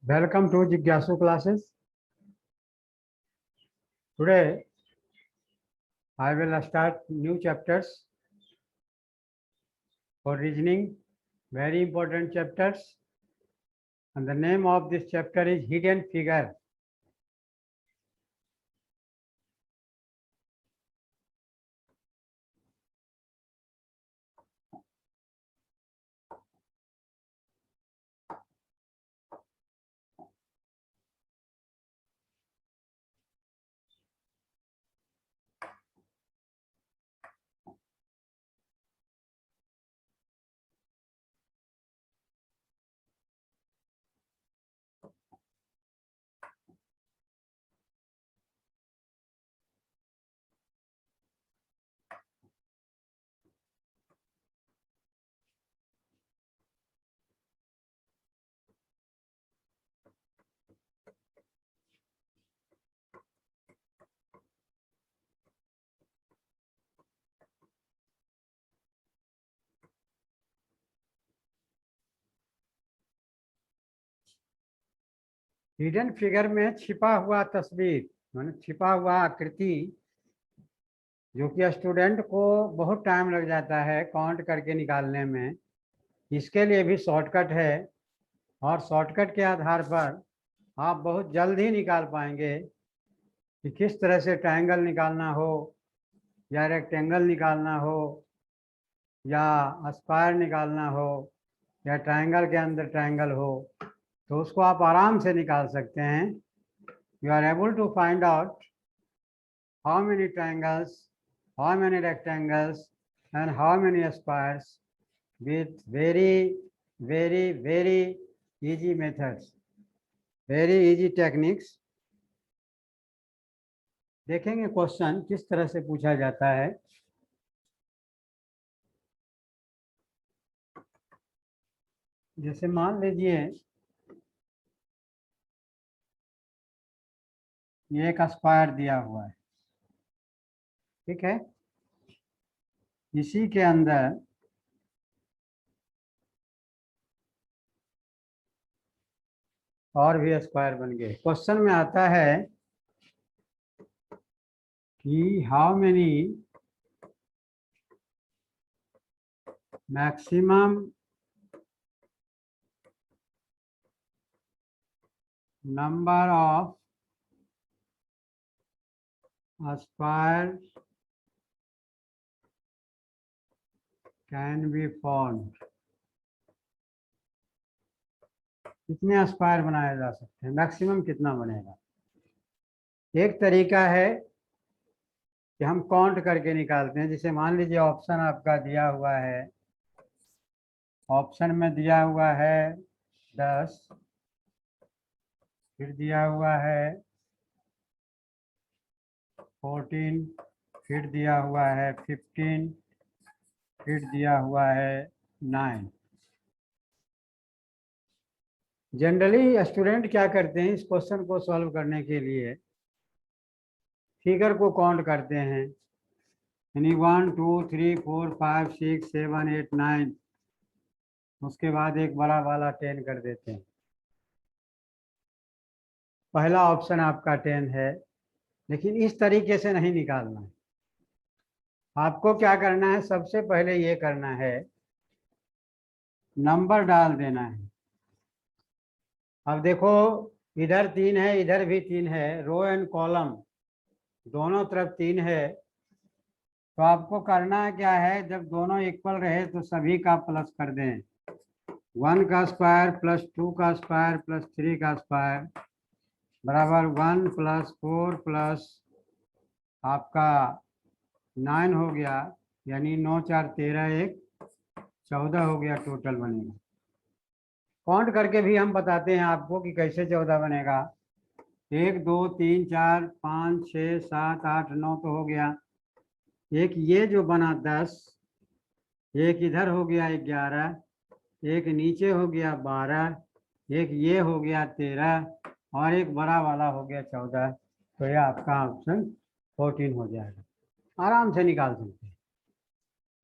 Welcome to Jigyasu classes. Today I will start new chapters for reasoning, very important chapters. And the name of this chapter is Hidden Figure. Hidden figure में छिपा हुआ तस्वीर माने छिपा हुआ आकृति जो कि स्टूडेंट को बहुत टाइम लग जाता है काउंट करके निकालने में। इसके लिए भी शॉर्टकट है और शॉर्टकट के आधार पर आप बहुत जल्द ही निकाल पाएंगे कि किस तरह से ट्रायंगल निकालना हो या रेक्टेंगल निकालना हो या स्क्वायर निकालना हो या ट्रायंगल के अंदर ट्रायंगल हो, तो उसको आप आराम से निकाल सकते हैं। You are able to find out how many triangles, how many rectangles and how many squares with very easy methods, very easy techniques। देखेंगे क्वेश्चन किस तरह से पूछा जाता है। जैसे मान लीजिए ये एक स्क्वायर दिया हुआ है, ठीक है। इसी के अंदर और भी स्क्वायर बन गए। क्वेश्चन में आता है कि how many maximum number of square can be found. कितने स्क्वायर बनाए जा सकते हैं, मैक्सिमम कितना बनेगा। एक तरीका है कि हम काउंट करके निकालते हैं। जैसे मान लीजिए ऑप्शन आपका दिया हुआ है, ऑप्शन में दिया हुआ है 10, फिर दिया हुआ है 14, फिर दिया हुआ है 15, फिर दिया हुआ है 9। जनरली स्टूडेंट क्या करते हैं, इस क्वेश्चन को सॉल्व करने के लिए फिगर को काउंट करते हैं, यानी 1 2 3 4 5 6 7 8 9, उसके बाद एक बड़ा वाला 10 कर देते हैं। पहला ऑप्शन आपका 10 है, लेकिन इस तरीके से नहीं निकालना है। आपको क्या करना है, सबसे पहले ये करना है, नंबर डाल देना है। अब देखो इधर 3 है, इधर भी 3 है, रो एंड कॉलम दोनों तरफ 3 है। तो आपको करना क्या है, जब दोनों इक्वल रहे तो सभी का प्लस कर दें। 1 का स्क्वायर प्लस 2 का स्क्वायर प्लस 3 का स्क्वायर बराबर 1 प्लस 4 प्लस आपका 9 हो गया, यानी 9 4 13 1 14 हो गया, टोटल बनेगा। काउंट करके भी हम बताते हैं आपको कि कैसे 14 बनेगा। 1 2 3 4 5 6 7 8 9 तो हो गया। एक ये जो बना 10, एक इधर हो गया 11, एक नीचे हो गया 12, एक ये हो गया 13 और एक बड़ा वाला हो गया 14। तो ये आपका ऑप्शन 14 हो जाएगा। आराम से निकाल सकते हैं।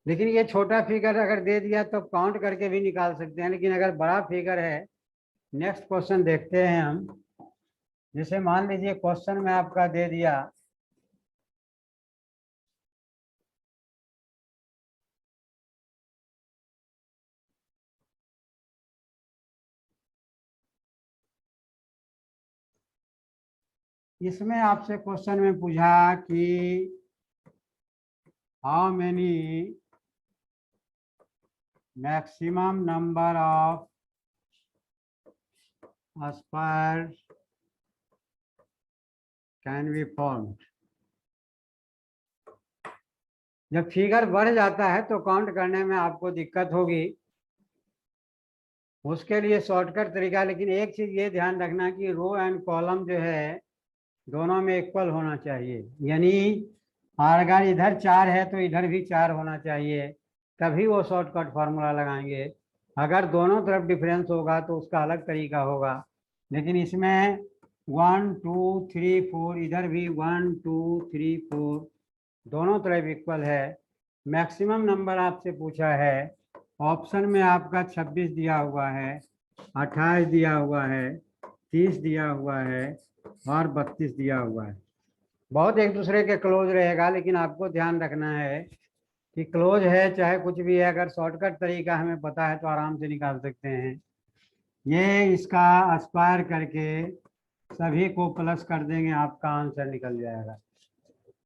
लेकिन ये छोटा फिगर अगर दे दिया तो काउंट करके भी निकाल सकते हैं, लेकिन अगर बड़ा फिगर है नेक्स्ट क्वेश्चन देखते हैं हम। जैसे मान लीजिए क्वेश्चन में आपका दे दिया इसमें आपसे क्वेश्चन में पूछा कि how many maximum number of square can be formed. जब फिगर बढ़ जाता है तो काउंट करने में आपको दिक्कत होगी, उसके लिए शॉर्टकट तरीका। लेकिन एक चीज ये ध्यान रखना कि रो एंड कॉलम जो है दोनों में इक्वल होना चाहिए, यानी अगर इधर 4 है तो इधर भी 4 होना चाहिए, तभी वो शॉर्टकट फार्मूला लगाएंगे। अगर दोनों तरफ डिफरेंस होगा तो उसका अलग तरीका होगा। लेकिन इसमें 1 2 3 4, इधर भी 1 2 3 4 दोनों तरफ इक्वल है। मैक्सिमम नंबर आपसे पूछा है, ऑप्शन में आपका 26 दिया हुआ है, 28 दिया हुआ है, 30 दिया हुआ है और 32 दिया हुआ है। बहुत एक दूसरे के क्लोज रहेगा, लेकिन आपको ध्यान रखना है कि क्लोज है चाहे कुछ भी है, अगर शॉर्टकट तरीका हमें पता है तो आराम से निकाल सकते हैं। ये इसका स्क्वायर करके सभी को प्लस कर देंगे, आपका आंसर निकल जाएगा।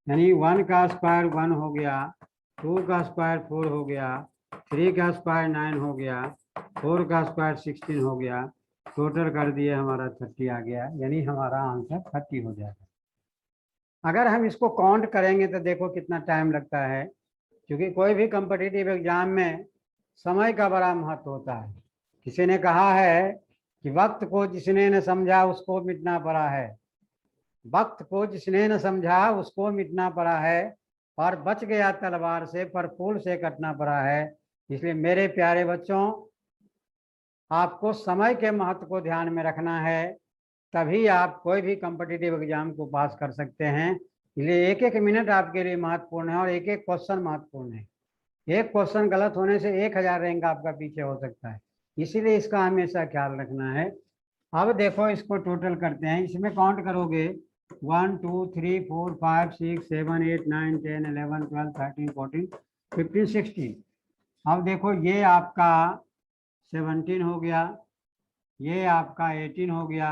यानी 1 का स्क्वायर 1 हो गया, 2 का स्क्वायर 4 हो गया, 3 का स्क्वायर 9 हो गया, 4 का स्क्वायर 16 हो गया, टोटल कर दिए हमारा 30 आ गया, यानी हमारा आंसर 30 हो जाएगा। अगर हम इसको काउंट करेंगे तो देखो कितना टाइम लगता है, क्योंकि कोई भी कॉम्पिटिटिव एग्जाम में समय का बड़ा महत्व होता है। किसी ने कहा है कि वक्त को जिसने न समझा उसको मिटना पड़ा है, वक्त को जिसने न समझा उसको मिटना पड़ा है, और बच गया तलवार से पर फूल से कटना पड़ा है। इसलिए मेरे प्यारे बच्चों, आपको समय के महत्व को ध्यान में रखना है, तभी आप कोई भी कॉम्पिटिटिव एग्जाम को पास कर सकते हैं। इसलिए एक एक मिनट आपके लिए महत्वपूर्ण है और एक एक क्वेश्चन महत्वपूर्ण है। एक क्वेश्चन गलत होने से 1000 रैंक आपका पीछे हो सकता है, इसीलिए इसका हमेशा ख्याल रखना है। अब देखो इसको टोटल करते हैं, इसमें काउंट करोगे 1 2 3 4 5 6 7 8 9 10 11 12 13 14 15 16। अब देखो ये आपका 17 हो गया, ये आपका 18 हो गया,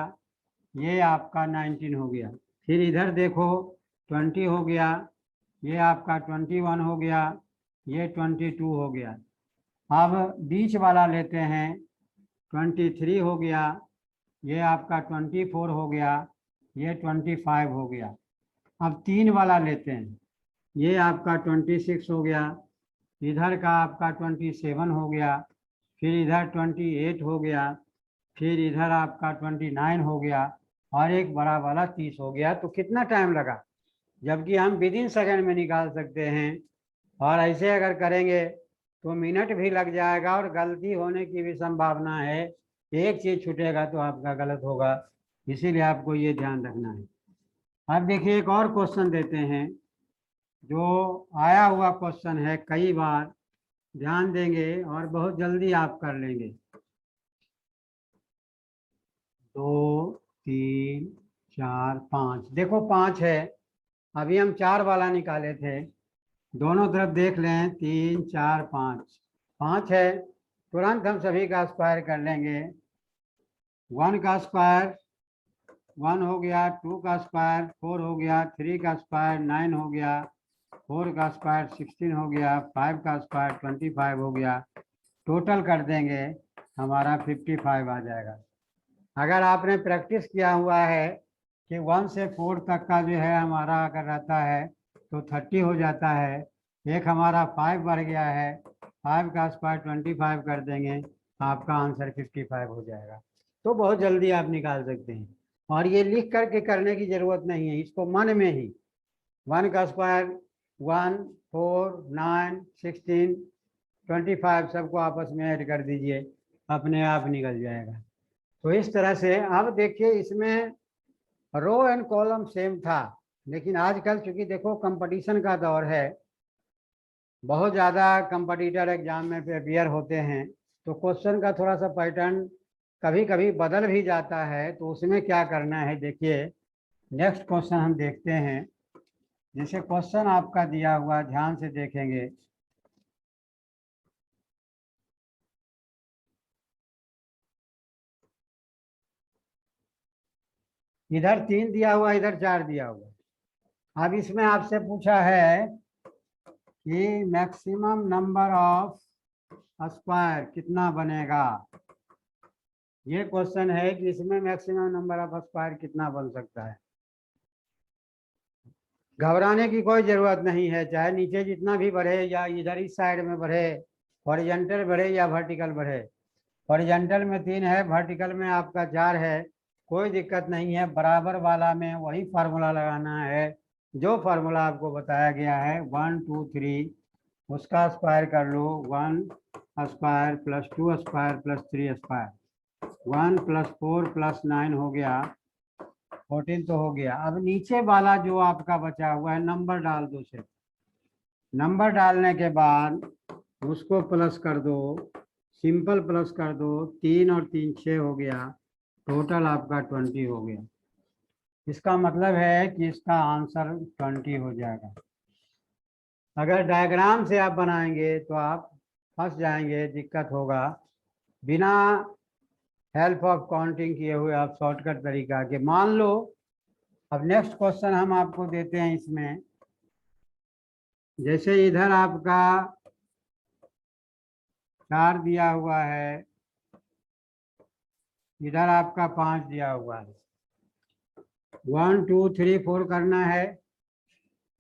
ये आपका 19 हो गया। फिर इधर देखो 20 हो गया, ये आपका 21 हो गया, ये 22 हो गया। अब बीच वाला लेते हैं, 23 हो गया, ये आपका 24 हो गया, ये 25 हो गया। अब 3 वाला लेते हैं, ये आपका 26 हो गया, इधर का आपका 27 हो गया, फिर इधर 28 हो गया, फिर इधर आपका 29 हो गया, और एक बड़ा वाला 30 हो गया। तो कितना टाइम लगा, जबकि हम विदिन सेकंड में निकाल सकते हैं। और ऐसे अगर करेंगे तो मिनट भी लग जाएगा और गलती होने की भी संभावना है। एक चीज छूटेगा तो आपका गलत होगा, इसीलिए आपको ये ध्यान रखना है। अब देखिए एक और क्वेश्चन देते हैं, जो आया हुआ क्वेश्चन है, कई बार ध्यान देंगे और बहुत जल्दी आप कर लेंगे। 2 3 4 5, देखो 5 है, अभी हम 4 वाला निकाले थे, दोनों तरफ देख लें 3 4 5, 5 है, तुरंत हम सभी का स्क्वायर कर लेंगे। 1 का स्क्वायर 1 हो गया, 2 का स्क्वायर 4 हो गया, 3 का स्क्वायर 9 हो गया, 4 का स्क्वायर 16 हो गया, 5 का स्क्वायर 25 हो गया। टोटल कर देंगे हमारा 55 आ जाएगा। अगर आपने प्रैक्टिस किया हुआ है कि 1 से 4 तक का जो है हमारा अगर रहता है तो 30 हो जाता है, एक हमारा 5 बढ़ गया है, 5 का स्क्वायर 25 कर देंगे, आपका आंसर 55 हो जाएगा। तो बहुत जल्दी आप निकाल सकते हैं, और ये लिख करके करने की जरूरत नहीं है, इसको मन में ही 1 का स्क्वायर 1 4 9 16 25 सबको आपस में ऐड कर दीजिए, अपने आप निकल जाएगा। तो इस तरह से अब देखिए इसमें रो एंड कॉलम सेम था, लेकिन आजकल चूंकि देखो कंपटीशन का दौर है, बहुत ज़्यादा कंपटीटर एग्जाम में अपियर होते हैं, तो क्वेश्चन का थोड़ा सा पैटर्न कभी कभी बदल भी जाता है, तो उसमें क्या करना है देखिए। नेक्स्ट क्वेश्चन हम देखते हैं। जैसे क्वेश्चन आपका दिया हुआ, ध्यान से देखेंगे। इधर 3 दिया हुआ, इधर 4 दिया हुआ। अब इसमें आपसे पूछा है कि मैक्सिमम नंबर ऑफ स्क्वायर कितना बनेगा। ये क्वेश्चन है कि इसमें मैक्सिमम नंबर ऑफ स्क्वायर कितना बन सकता है। घबराने की कोई जरूरत नहीं है, चाहे नीचे जितना भी बढ़े या इधर इस साइड में बढ़े, हॉरिजॉन्टल बढ़े या वर्टिकल बढ़े। हॉरिजॉन्टल में 3 है, वर्टिकल में आपका 4 है, कोई दिक्कत नहीं है। बराबर वाला में वही फार्मूला लगाना है जो फार्मूला आपको बताया गया है। 1 2 3 उसका स्क्वायर कर लो। 1 square plus 2 square plus 3 square. 1 + 4 + 9 हो गया 14 तो हो गया। अब नीचे वाला जो आपका बचा हुआ है, नंबर डाल दो सिर्फ। नंबर डालने के बाद उसको प्लस कर दो, सिंपल प्लस कर दो। 3 और 3 6 हो गया, टोटल आपका 20 हो गया। इसका मतलब है कि इसका आंसर 20 हो जाएगा। अगर डायग्राम से आप बनाएंगे तो आप फंस जाएंगे, दिक्कत होगा। बिना हेल्प ऑफ काउंटिंग किए हुए आप शॉर्टकट तरीका के मान लो। अब नेक्स्ट क्वेश्चन हम आपको देते हैं इसमें। जैसे इधर आपका 4 दिया हुआ है, इधर आपका 5 दिया हुआ है। 1 2 3 4 करना है।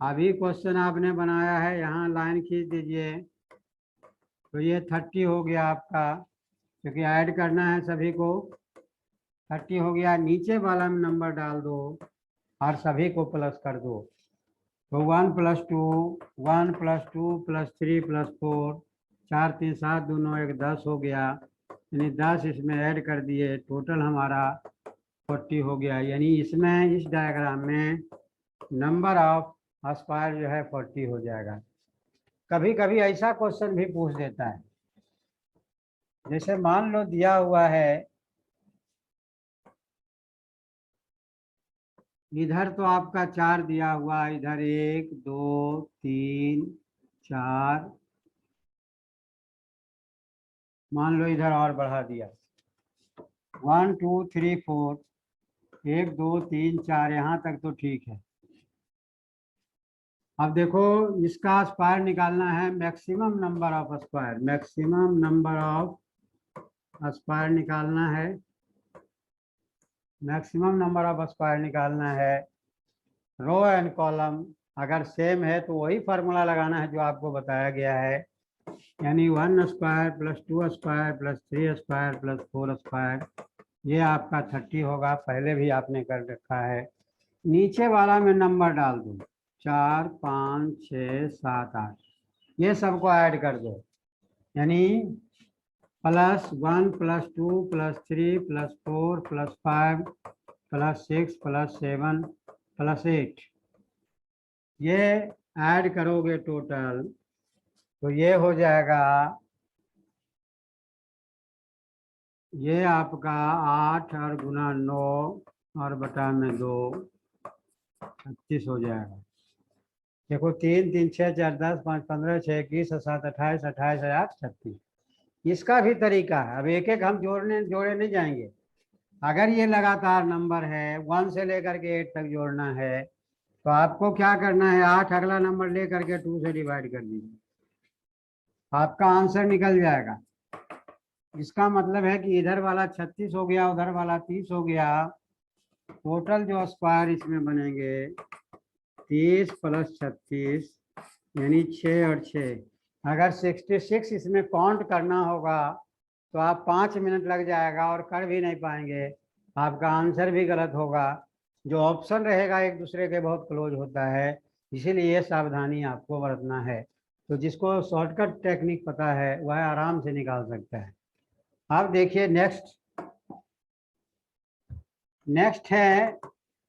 अभी क्वेश्चन आपने बनाया है, यहाँ लाइन खींच दीजिए। तो ये 30 हो गया आपका, क्योंकि ऐड करना है सभी को। 30 हो गया। नीचे वाला में नंबर डाल दो और सभी को प्लस कर दो। तो 1 + 2 1 + 2 + 3 + 4 4 3 7 2 9 1 10 हो गया। यानी 10 इसमें ऐड कर दिए, टोटल हमारा 40 हो गया। यानी इसमें इस डायग्राम में नंबर ऑफ स्क्वायर जो है 40 हो जाएगा। कभी कभी ऐसा क्वेश्चन भी पूछ देता है। जैसे मान लो दिया हुआ है, इधर तो आपका 4 दिया हुआ, इधर 1 2 3 4, मान लो इधर और बढ़ा दिया 1 2 3 4, 1 2 3 4, यहाँ तक तो ठीक है। अब देखो, इसका स्क्वायर निकालना है, maximum number of square. Maximum number of square निकालना है। मैक्सिमम नंबर ऑफ स्क्वायर निकालना है। रो एंड कॉलम अगर सेम है तो वही फार्मूला लगाना है जो आपको बताया गया है। यानी 1 स्क्वायर + 2 स्क्वायर + 3 स्क्वायर + 4 स्क्वायर, ये आपका 30 होगा। पहले भी आपने कर रखा है। नीचे वाला में नंबर डाल दो, 4 5 6 7 8, ये सबको ऐड कर दो। यानी +1 + 2 + 3 + 4 + 5 + 6 + 7 + 8, ये ऐड करोगे टोटल तो ये हो जाएगा, ये आपका 8 और गुना 9 और बटा में 2, 36 हो जाएगा। देखो 3 3 6 4 10 5 15 6 21 7 28 28 8 36, इसका भी तरीका है। अब एक एक हम जोड़े नहीं जाएंगे। अगर ये लगातार नंबर है, 1 से लेकर के 8 तक जोड़ना है, तो आपको क्या करना है, 8 अगला नंबर लेकर के 2 से डिवाइड कर दीजिए, आपका आंसर निकल जाएगा। इसका मतलब है कि इधर वाला 36 हो गया, उधर वाला 30 हो गया। टोटल जो स्क्वायर इसमें बनेंगे 30 + 36, यानी 6 और 6। अगर 66 इसमें काउंट करना होगा तो आप 5 मिनट लग जाएगा और कर भी नहीं पाएंगे, आपका आंसर भी गलत होगा। जो ऑप्शन रहेगा एक दूसरे के बहुत क्लोज होता है, इसीलिए ये सावधानी आपको बरतना है। तो जिसको शॉर्टकट टेक्निक पता है वह आराम से निकाल सकता है। अब देखिए नेक्स्ट। नेक्स्ट है,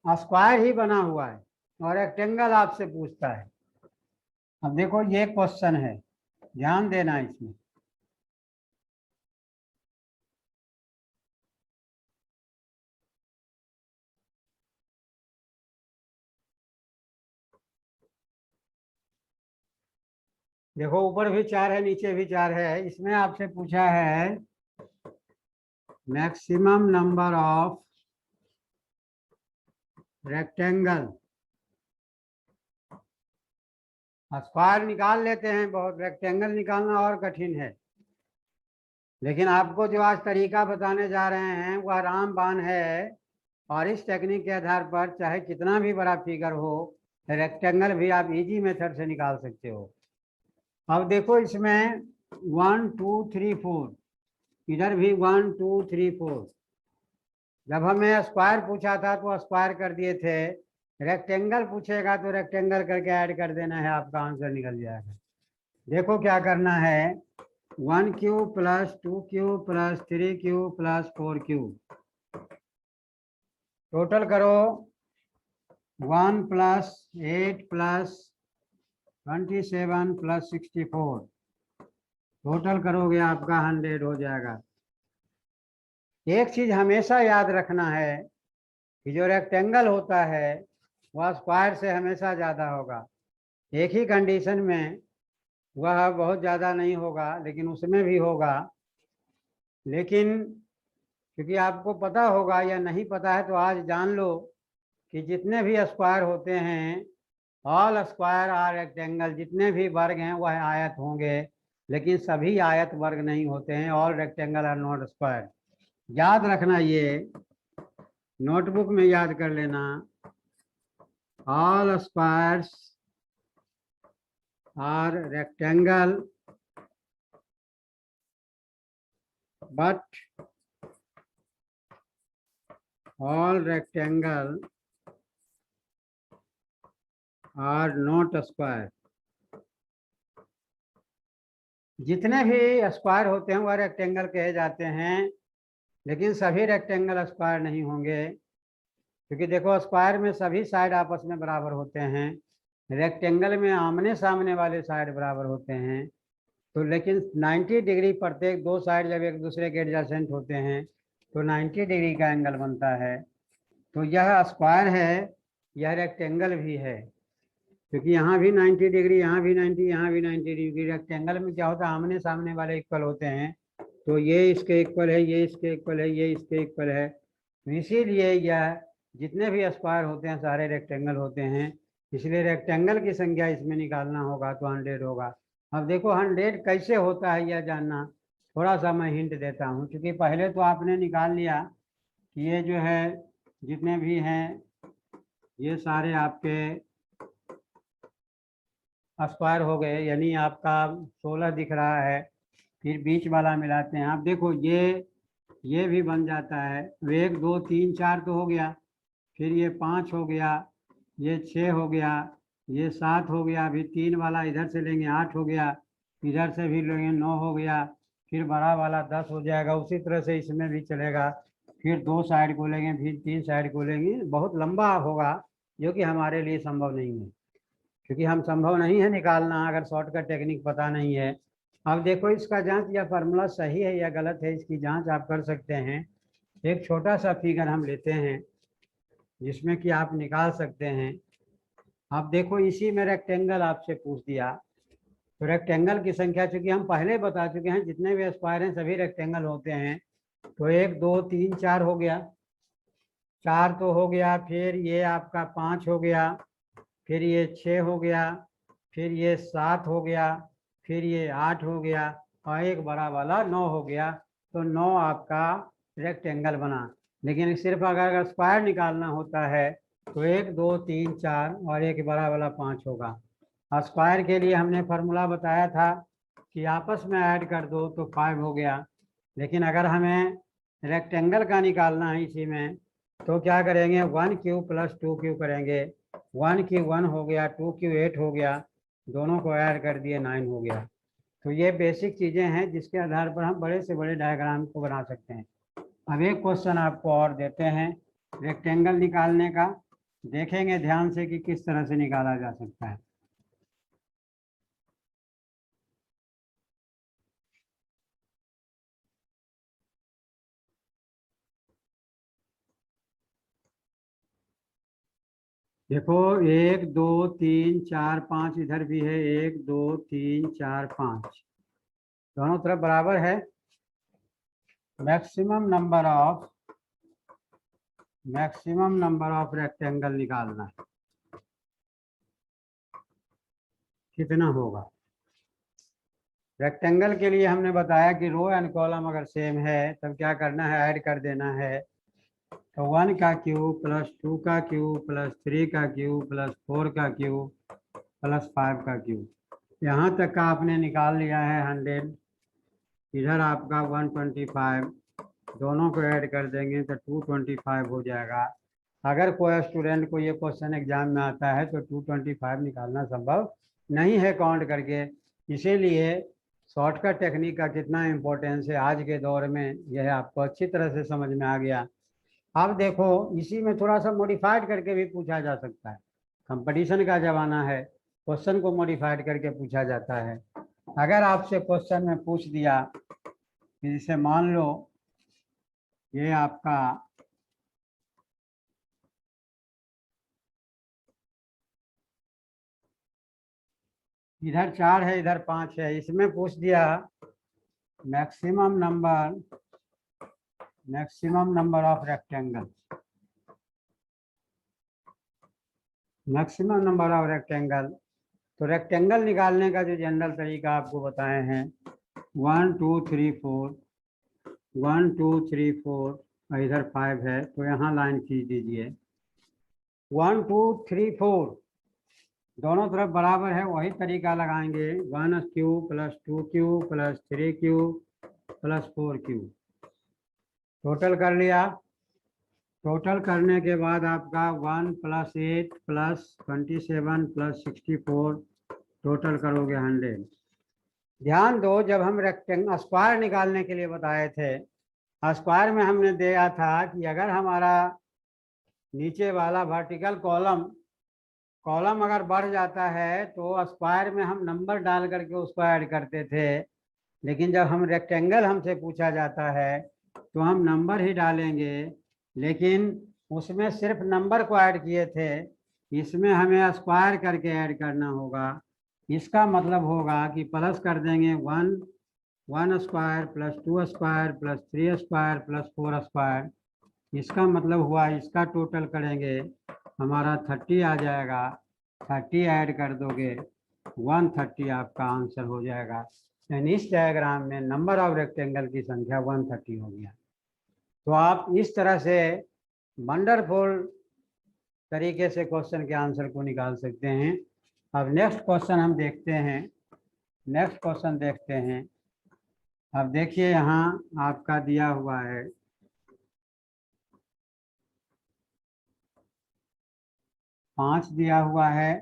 स्क्वायर ही बना हुआ है और रेक्टेंगल आपसे पूछता है। अब देखो ये क्वेश्चन है, ध्यान देना इसमें। देखो ऊपर भी 4 है, नीचे भी 4 है। इसमें आपसे पूछा है maximum number of rectangle. Square निकाल लेते हैं, बहुत रेक्टेंगल निकालना और कठिन है। लेकिन आपको जो आज तरीका बताने जा रहे हैं वह रामबाण है, और इस टेक्निक के आधार पर चाहे कितना भी बड़ा फिगर हो, रेक्टेंगल भी आप इजी मेथड से निकाल सकते हो। अब देखो इसमें 1 2 3 4, इधर भी 1 2 3 4। जब हमें स्क्वायर पूछा था तो स्क्वायर कर दिए थे, रेक्टेंगल पूछेगा तो रेक्टेंगल करके ऐड कर देना है, आपका आंसर निकल जाएगा। देखो क्या करना है, 1 cube plus 2 cube plus 3 cube plus 4 cube, total करो 1 प्लस 8 प्लस 27 प्लस 64, टोटल करोगे आपका 100 हो जाएगा। एक चीज हमेशा याद रखना है कि जो रेक्टेंगल होता है वह स्क्वायर से हमेशा ज़्यादा होगा। एक ही कंडीशन में वह बहुत ज़्यादा नहीं होगा, लेकिन उसमें भी होगा। लेकिन क्योंकि आपको पता होगा या नहीं पता है तो आज जान लो कि जितने भी स्क्वायर होते हैं, ऑल स्क्वायर आर रेक्टेंगल, जितने भी वर्ग हैं वह आयत होंगे, लेकिन सभी आयत वर्ग नहीं होते हैं। All rectangle are not square. याद रखना, ये नोटबुक में याद कर लेना, all squares are rectangle but all rectangle are not square. जितने भी स्क्वायर होते हैं वह रेक्टेंगल कहे जाते हैं, लेकिन सभी रेक्टेंगल स्क्वायर नहीं होंगे। क्योंकि देखो स्क्वायर में सभी साइड आपस में बराबर होते हैं, रेक्टेंगल में आमने सामने वाले साइड बराबर होते हैं। तो लेकिन 90 डिग्री प्रत्येक दो साइड जब एक दूसरे के एडजेसेंट होते हैं तो 90 डिग्री का एंगल बनता है। तो यह स्क्वायर है, यह रेक्टेंगल भी है, क्योंकि यहाँ भी 90 डिग्री, यहाँ भी 90, यहाँ भी 90 डिग्री। रेक्टेंगल में क्या होता है, आमने सामने वाले इक्वल होते हैं, तो ये इसके इक्वल है, ये इसके इक्वल है, ये इसके इक्वल है। तो इसीलिए यह जितने भी स्क्वायर होते हैं सारे रेक्टेंगल होते हैं। इसलिए रेक्टेंगल की संख्या इसमें निकालना होगा तो 100 होगा। अब देखो 100 कैसे होता है यह जानना, थोड़ा सा मैं हिंट देता हूँ। क्योंकि पहले तो आपने निकाल लिया कि ये जो है जितने भी हैं ये सारे आपके स्क्वायर हो गए, यानी आपका 16 दिख रहा है। फिर बीच वाला मिलाते हैं, आप देखो ये भी बन जाता है। 1 2 3 4 तो हो गया, फिर ये 5 हो गया, ये 6 हो गया, ये 7 हो गया, अभी 3 वाला इधर से लेंगे 8 हो गया, इधर से भी लेंगे 9 हो गया, फिर बड़ा वाला 10 हो जाएगा। उसी तरह से इसमें भी चलेगा, फिर 2 साइड को लेंगे, फिर 3 साइड को लेंगे, बहुत लंबा होगा जो कि हमारे लिए संभव नहीं है। क्योंकि हम संभव नहीं है निकालना अगर शॉर्टकट टेक्निक पता नहीं है। अब देखो इसका जांच, या फार्मूला सही है या गलत है, इसकी जांच आप कर सकते हैं। एक छोटा सा फिगर हम लेते हैं जिसमें कि आप निकाल सकते हैं। आप देखो इसी में रेक्टेंगल आपसे पूछ दिया, तो रेक्टेंगल की संख्या चूंकि हम पहले बता चुके हैं जितने भी स्क्वायर हैं सभी रेक्टेंगल होते हैं। तो 1 2 3 4 हो गया, 4 तो हो गया, फिर ये आपका 5 हो गया, फिर ये 6 हो गया, फिर ये 7 हो गया, फिर ये 8 हो गया, और एक बड़ा वाला 9 हो गया। तो 9 आपका रेक्टेंगल बना। लेकिन सिर्फ अगर स्क्वायर निकालना होता है तो 1 2 3 4 और एक बड़ा वाला 5 होगा। स्क्वायर के लिए हमने फार्मूला बताया था कि आपस में ऐड कर दो तो 5 हो गया। लेकिन अगर हमें रेक्टेंगल का निकालना है इसी में, तो क्या करेंगे, 1 क्यूब प्लस 2 क्यूब करेंगे। 1 क्यूब 1 हो गया, 2 क्यूब 8 हो गया, दोनों को ऐड कर दिए 9 हो गया। तो ये बेसिक चीज़ें हैं जिसके आधार पर हम बड़े से बड़े डायग्राम को बना सकते हैं। अब एक क्वेश्चन आपको और देते हैं रेक्टेंगल निकालने का, देखेंगे ध्यान से कि किस तरह से निकाला जा सकता है। देखो 1 2 3 4 5 इधर भी है, 1 2 3 4 5 दोनों तरफ बराबर है। मैक्सिमम नंबर ऑफ रेक्टेंगल निकालना है, कितना होगा। रेक्टेंगल के लिए हमने बताया कि रो एंड कॉलम अगर सेम है तब क्या करना है, ऐड कर देना है। तो 1 का क्यूब प्लस 2 का क्यूब प्लस 3 का क्यूब प्लस 4 का क्यूब प्लस 5 का क्यूब। यहाँ तक का आपने निकाल लिया है 100, इधर आपका 125, दोनों को ऐड कर देंगे तो 225 हो जाएगा। अगर कोई स्टूडेंट को ये क्वेश्चन एग्जाम में आता है तो 225 निकालना संभव नहीं है काउंट करके। इसीलिए शॉर्टकट टेक्निक का कितना इम्पोर्टेंस है आज के दौर में, यह आपको अच्छी तरह से समझ में आ गया। अब देखो इसी में थोड़ा सा मॉडिफाइड करके भी पूछा जा सकता है। कंपटीशन का ज़माना है, क्वेश्चन को मॉडिफाइड करके पूछा जाता है। अगर आपसे क्वेश्चन में पूछ दिया कि जैसे मान लो ये आपका इधर 4 है इधर 5 है, इसमें पूछ दिया maximum number of rectangle, maximum number of rectangle. तो रेक्टेंगल निकालने का जो जनरल तरीका आपको बताए हैं 1 2 3 4, 1 2 3 4 और इधर 5 है तो यहाँ लाइन खींच दीजिए। 1 2 3 4 दोनों तरफ बराबर है, वही तरीका लगाएंगे। 1 cube plus 2 cube plus 3 cube plus 4 cube. Total कर लिया। टोटल करने के बाद आपका 1 प्लस 8 प्लस 27 प्लस 64, टोटल करोगे 100। ध्यान दो जब हम रेक्टेंगल स्क्वायर निकालने के लिए बताए थे, स्क्वायर में हमने दिया था कि अगर हमारा नीचे वाला वर्टिकल कॉलम अगर बढ़ जाता है तो स्क्वायर में हम नंबर डाल करके उसको ऐड करते थे, लेकिन जब हम रेक्टेंगल हमसे पूछा जाता है तो हम नंबर ही डालेंगे, लेकिन उसमें सिर्फ नंबर को ऐड किए थे, इसमें हमें स्क्वायर करके ऐड करना होगा। इसका मतलब होगा कि प्लस कर देंगे 1 square plus 2 square plus 3 square plus 4 square. इसका मतलब हुआ इसका टोटल करेंगे हमारा 30 आ जाएगा। 30 ऐड कर दोगे 130 आपका आंसर हो जाएगा। यानी इस डायग्राम में नंबर ऑफ रेक्टेंगल की संख्या 130 हो गया। तो आप इस तरह से वंडरफुल तरीके से क्वेश्चन के आंसर को निकाल सकते हैं। अब नेक्स्ट क्वेश्चन हम देखते हैं। नेक्स्ट क्वेश्चन देखते हैं। अब देखिए यहाँ आपका दिया हुआ है 5 दिया हुआ है,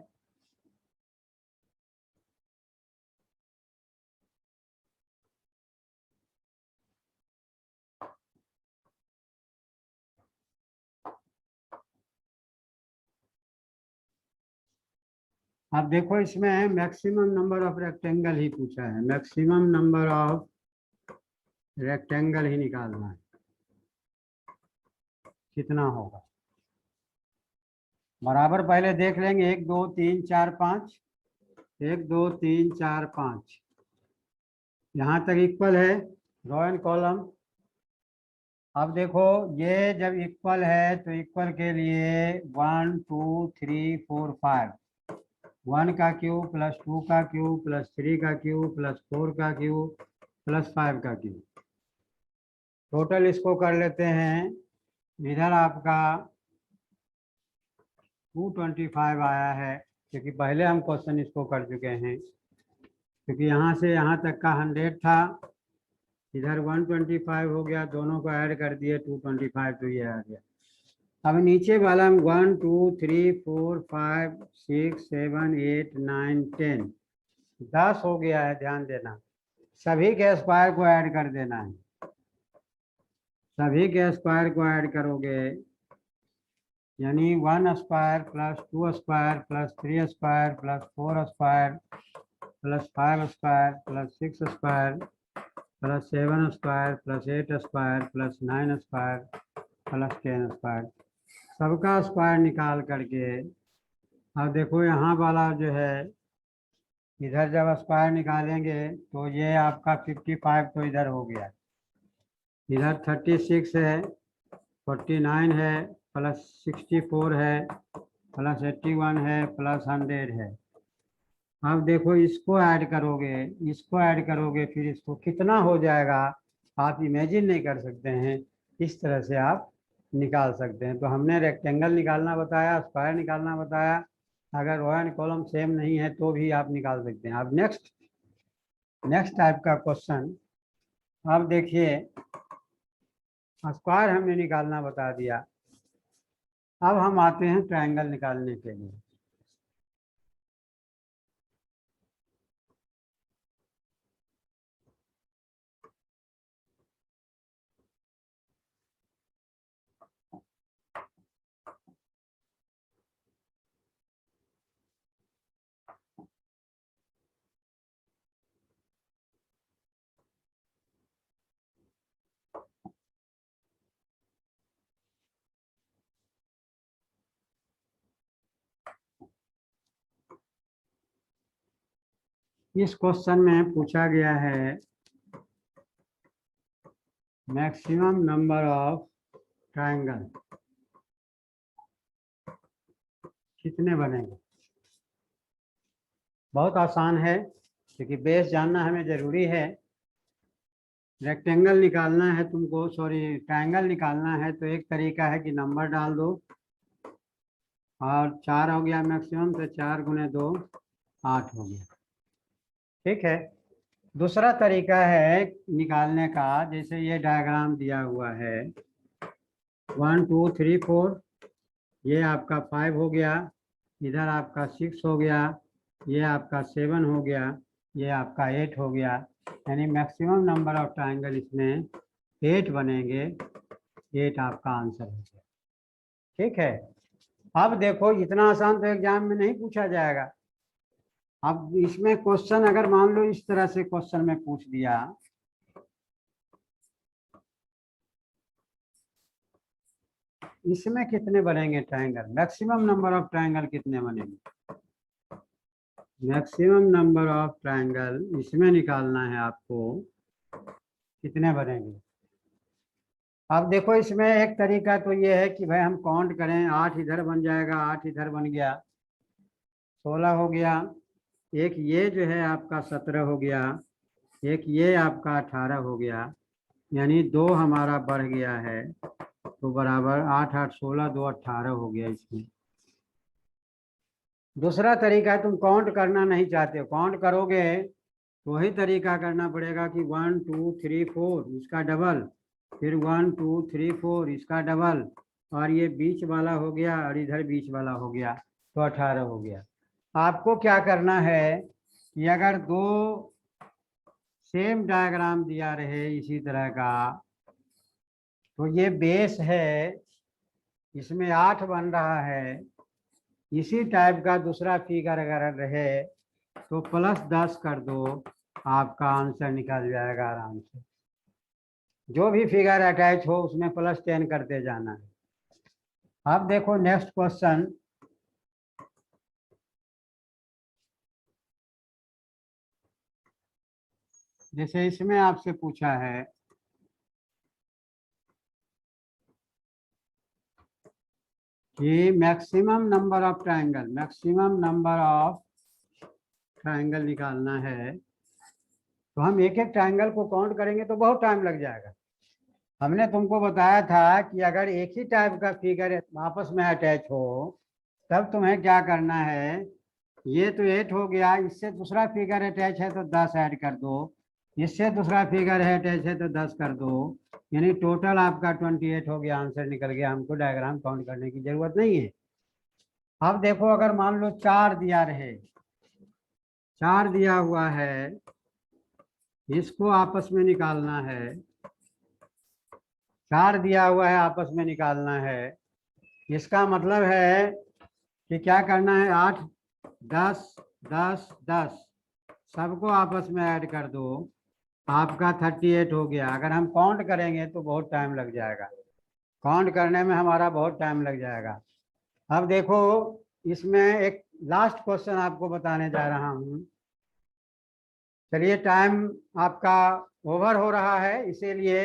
अब देखो इसमें मैक्सिमम नंबर ऑफ रेक्टेंगल ही पूछा है, मैक्सिमम नंबर ऑफ रेक्टेंगल ही निकालना है, कितना होगा। बराबर पहले देख लेंगे 1 2 3 4 5, 1 2 3 4 5 यहाँ तक इक्वल है रो एंड कॉलम। अब देखो ये जब इक्वल है तो इक्वल के लिए 1 2 3 4 5, 1 का क्यूब प्लस 2 का क्यूब प्लस 3 का क्यूब प्लस 4 का क्यूब प्लस 5 का क्यूब। टोटल इसको कर लेते हैं, इधर आपका 225 आया है, क्योंकि पहले हम क्वेश्चन इसको कर चुके हैं। क्योंकि यहाँ से यहाँ तक का 100 था, इधर 125 हो गया, दोनों को ऐड कर दिए 225 तो ये आ गया। अब नीचे वाला 1 2 3 4 5 6 7 8 9 10 10 हो गया है। ध्यान देना सभी के स्क्वायर को ऐड कर देना है, सभी के स्क्वायर को ऐड करोगे यानी 1 square plus 2 square plus 3 square plus 4 square plus 5 square plus 6 square plus 7 square plus 8 square plus 9 square plus 10 square. सबका स्क्वायर निकाल करके अब देखो यहाँ वाला जो है, इधर जब स्क्वायर निकालेंगे तो ये आपका 55 तो इधर हो गया, इधर 36 है, 49 है, प्लस 64 है, प्लस 81 है, प्लस 100 है। अब देखो इसको ऐड करोगे, इसको ऐड करोगे, फिर इसको कितना हो जाएगा आप इमेजिन नहीं कर सकते हैं। इस तरह से आप निकाल सकते हैं। तो हमने रेक्टेंगल निकालना बताया, स्क्वायर निकालना बताया। अगर रो एंड कॉलम सेम नहीं है तो भी आप निकाल सकते हैं। अब नेक्स्ट टाइप का क्वेश्चन, अब देखिए स्क्वायर हमने निकालना बता दिया। अब हम आते हैं ट्रायंगल निकालने के लिए। इस क्वेश्चन में पूछा गया है मैक्सिमम नंबर ऑफ ट्रायंगल कितने बनेंगे। बहुत आसान है, क्योंकि बेस जानना हमें ज़रूरी है। रेक्टेंगल निकालना है तुमको, सॉरी ट्रायंगल निकालना है, तो एक तरीका है कि नंबर डाल दो और 4 हो गया मैक्सिमम, तो 4 गुने 2 8 हो गया। ठीक है। दूसरा तरीका है निकालने का, जैसे ये डायग्राम दिया हुआ है 1 2 3 4, ये आपका 5 हो गया, इधर आपका 6 हो गया, ये आपका 7 हो गया, ये आपका 8 हो गया। यानी मैक्सिमम नंबर ऑफ ट्रायंगल इसमें 8 बनेंगे। 8 आपका आंसर हो गया। ठीक है। अब देखो इतना आसान तो एग्जाम में नहीं पूछा जाएगा। अब इसमें क्वेश्चन अगर मान लो इस तरह से क्वेश्चन में पूछ दिया, इसमें कितने बनेंगे triangle, maximum number of triangle कितने बनेंगे। मैक्सिमम नंबर ऑफ ट्रायंगल इसमें निकालना है आपको, कितने बनेंगे। अब देखो इसमें एक तरीका तो ये है कि भाई हम काउंट करें, 8 इधर बन जाएगा, 8 इधर बन गया, 16 हो गया, एक ये जो है आपका 17 हो गया, एक ये आपका 18 हो गया, यानी 2 हमारा बढ़ गया है, तो बराबर 8 8 16, 2 18 हो गया इसमें। दूसरा तरीका है तुम काउंट करना नहीं चाहते हो, काउंट करोगे तो वही तरीका करना पड़ेगा कि 1 2 3 4 इसका डबल, फिर 1 2 3 4 इसका डबल, और ये बीच वाला हो गया और इधर बीच वाला हो गया, तो 18 हो गया। आपको क्या करना है कि अगर दो सेम डायग्राम दिया रहे इसी तरह का, तो ये बेस है, इसमें 8 बन रहा है, इसी टाइप का दूसरा फिगर अगर रहे तो +10 कर दो, आपका आंसर निकल जाएगा आराम से। जो भी फिगर अटैच हो उसमें +10 करते जाना है। अब देखो नेक्स्ट क्वेश्चन, जैसे इसमें आपसे पूछा है कि maximum number of triangle, maximum number of triangle निकालना है, तो हम एक एक ट्रायंगल को काउंट करेंगे तो बहुत टाइम लग जाएगा। हमने तुमको बताया था कि अगर एक ही टाइप का फिगर आपस में अटैच हो तब तुम्हें क्या करना है, ये तो 8 हो गया, इससे दूसरा फिगर अटैच है तो 10 ऐड कर दो, इससे दूसरा फिगर है अटैच है तो 10 कर दो, यानी टोटल आपका 28 हो गया, आंसर निकल गया। हमको डायग्राम काउंट करने की जरूरत नहीं है। अब देखो अगर मान लो 4 दिया रहे, 4 दिया हुआ है, इसको आपस में निकालना है, 4 दिया हुआ है आपस में निकालना है। इसका मतलब है कि क्या करना है, 8 10 10 10 सबको आपस में ऐड कर दो, आपका 38 हो गया। अगर हम काउंट करेंगे तो बहुत टाइम लग जाएगा, काउंट करने में हमारा बहुत टाइम लग जाएगा। अब देखो इसमें एक लास्ट क्वेश्चन आपको बताने जा रहा हूं। चलिए, टाइम आपका ओवर हो रहा है, इसीलिए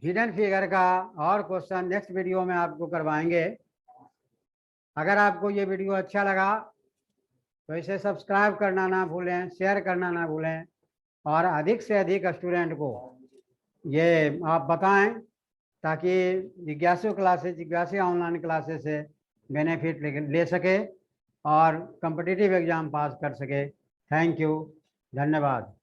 हिडन फिगर का और क्वेश्चन नेक्स्ट वीडियो में आपको करवाएंगे। अगर आपको ये वीडियो अच्छा लगा तो इसे सब्सक्राइब करना ना भूलें, शेयर करना ना भूलें, और अधिक से अधिक स्टूडेंट को ये आप बताएं, ताकि जिज्ञासु ऑनलाइन क्लासेस से बेनिफिट ले सके और कॉम्पिटिटिव एग्जाम पास कर सके। थैंक यू, धन्यवाद।